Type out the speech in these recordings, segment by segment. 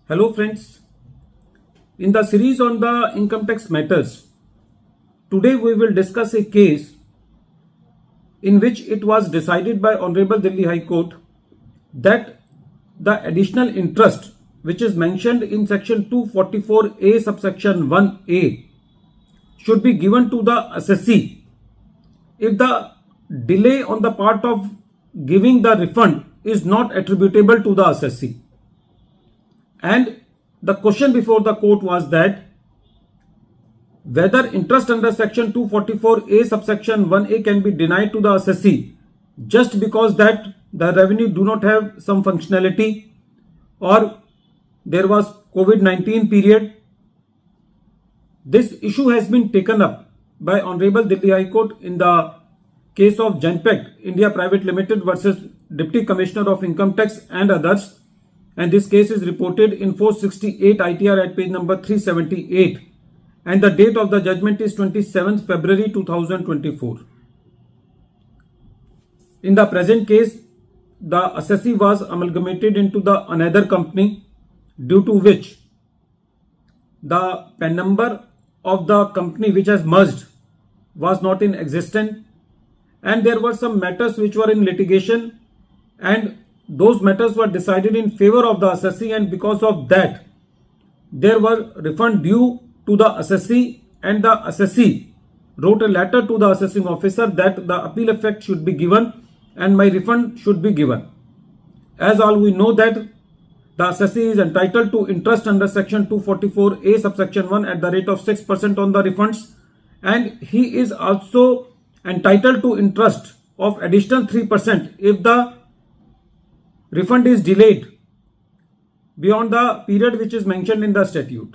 Hello friends, in the series on the income tax matters, today we will discuss a case in which it was decided by Honorable Delhi High Court that the additional interest which is mentioned in section 244A subsection 1A should be given to the assessee if the delay on the part of giving the refund is not attributable to the assessee. And the question before the court was that whether interest under section 244A subsection 1A can be denied to the assessee just because that the revenue do not have some functionality or there was COVID-19 period. This issue has been taken up by Honorable Delhi High Court in the case of Genpact India Private Limited versus Deputy Commissioner of Income Tax and others. And this case is reported in 468 ITR at page number 378. And the date of the judgment is 27th February 2024. In the present case, the assessee was amalgamated into the another company, due to which the PAN number of the company which has merged was not in existence, and there were some matters which were in litigation, and those matters were decided in favor of the assessee, and because of that there were refund due to the assessee, and the assessee wrote a letter to the assessing officer that the appeal effect should be given and my refund should be given. As all we know that the assessee is entitled to interest under section 244A subsection 1 at the rate of 6% on the refunds, and he is also entitled to interest of additional 3% if the refund is delayed beyond the period which is mentioned in the statute.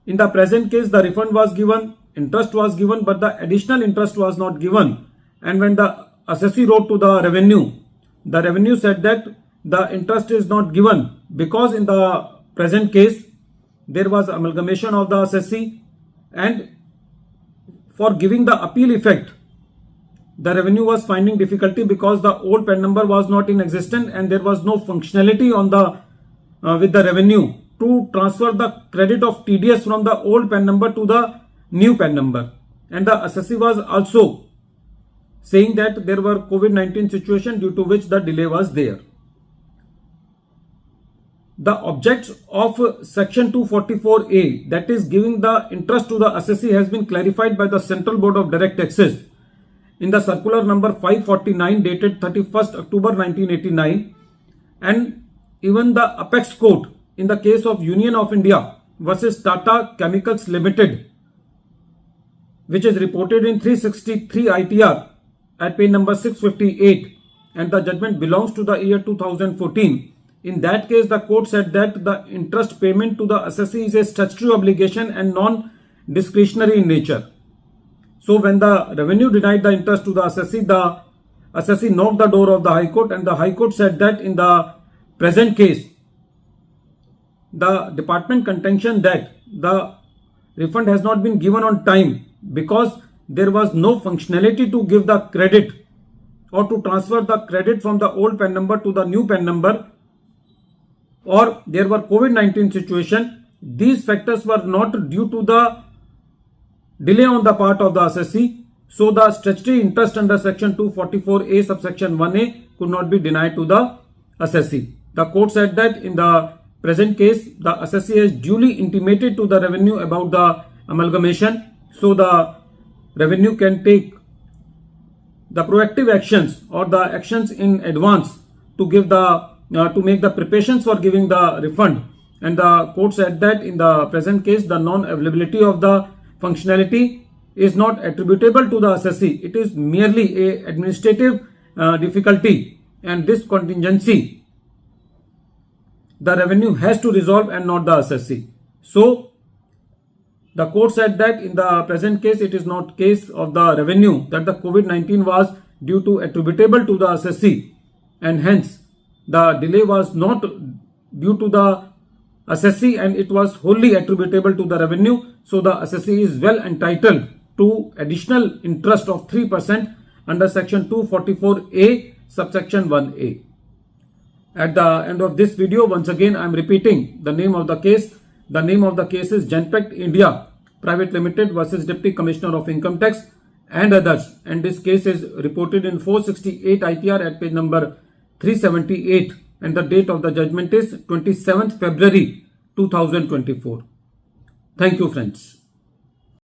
In the present case, the refund was given, interest was given, but the additional interest was not given. And when the assessee wrote to the revenue said that the interest is not given because in the present case there was amalgamation of the assessee, and for giving the appeal effect the revenue was finding difficulty because the old PAN number was not in existence and there was no functionality on the with the revenue to transfer the credit of TDS from the old PAN number to the new PAN number. And the assessee was also saying that there were COVID-19 situation due to which the delay was there. The object of section 244A, that is giving the interest to the assessee, has been clarified by the Central Board of Direct Taxes in the circular number 549 dated 31st October 1989, and even the Apex Court in the case of Union of India versus Tata Chemicals Limited, which is reported in 363 ITR at page number 658, and the judgment belongs to the year 2014. In that case, the court said that the interest payment to the assessee is a statutory obligation and non-discretionary in nature. So when the revenue denied the interest to the assessee knocked the door of the High Court, and the High Court said that in the present case, the department contention that the refund has not been given on time because there was no functionality to give the credit or to transfer the credit from the old PAN number to the new PAN number, or there were COVID-19 situation. These factors were not due to the delay on the part of the assessee. So the statutory interest under section 244A subsection 1A could not be denied to the assessee. The court said that in the present case, the assessee has duly intimated to the revenue about the amalgamation. So the revenue can take the proactive actions or the actions in advance to give the to make the preparations for giving the refund. And the court said that in the present case, the non-availability of the functionality is not attributable to the assessee. It is merely a administrative difficulty, and this contingency the revenue has to resolve and not the assessee. So the court said that in the present case, it is not case of the revenue that the COVID-19 was due to attributable to the assessee, and hence the delay was not due to the assessee and it was wholly attributable to the revenue. So the assessee is well entitled to additional interest of 3% under section 244A subsection 1A. At the end of this video, once again I am repeating the name of the case. The name of the case is Genpact India Private Limited versus Deputy Commissioner of Income Tax and others, and this case is reported in 468 ITR at page number 378, and the date of the judgment is 27th February 2024. Thank you, friends.